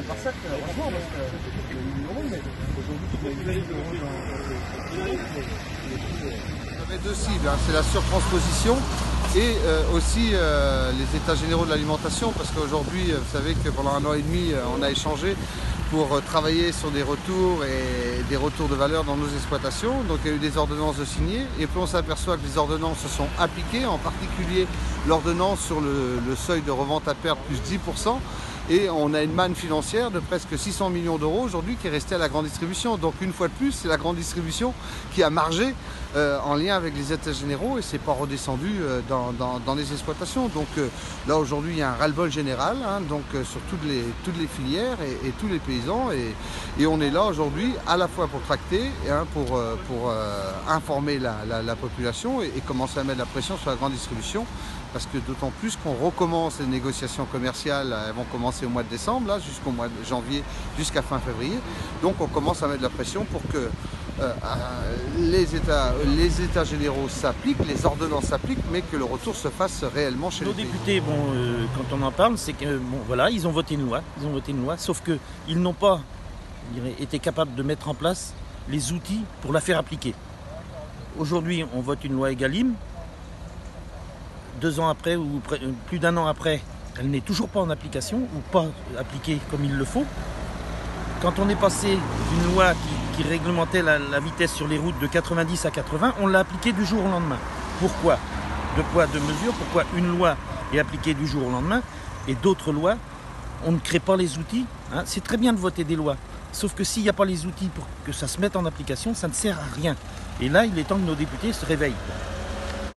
par sac, franchement, parce que c'est 1 000 €, mais aujourd'hui, tu dois y On avait deux cibles, hein, c'est la surtransposition et aussi les états généraux de l'alimentation, parce qu'aujourd'hui, vous savez que pendant 1 an et demi, on a échangé pour travailler sur des retours et des retours de valeur dans nos exploitations. Donc il y a eu des ordonnances de signer et puis on s'aperçoit que les ordonnances se sont appliquées, en particulier l'ordonnance sur le seuil de revente à perte plus 10%. Et on a une manne financière de presque 600 millions d'euros aujourd'hui qui est restée à la grande distribution. Donc une fois de plus, c'est la grande distribution qui a margé en lien avec les états généraux et c'est pas redescendu dans les exploitations. Donc là aujourd'hui, il y a un ras-le-bol général donc, sur toutes les filières et tous les paysans. Et on est là aujourd'hui à la fois pour tracter, pour informer la population et commencer à mettre la pression sur la grande distribution. Parce que d'autant plus qu'on recommence les négociations commerciales, elles vont commencer au mois de décembre, là, jusqu'au mois de janvier, jusqu'à fin février. Donc on commence à mettre la pression pour que les états généraux s'appliquent, les ordonnances s'appliquent, mais que le retour se fasse réellement chez les pays. Nos députés, quand on en parle, c'est que voilà, ils ont voté une loi, sauf qu'ils n'ont pas, je dirais, été capables de mettre en place les outils pour la faire appliquer. Aujourd'hui, on vote une loi Egalim. 2 ans après ou plus d'1 an après, elle n'est toujours pas en application ou pas appliquée comme il le faut. Quand on est passé d'une loi qui réglementait la vitesse sur les routes de 90 à 80, on l'a appliquée du jour au lendemain. Pourquoi? De poids, de mesure. Pourquoi une loi est appliquée du jour au lendemain et d'autres lois, on ne crée pas les outils. C'est très bien de voter des lois, sauf que s'il n'y a pas les outils pour que ça se mette en application, ça ne sert à rien. Et là, il est temps que nos députés se réveillent.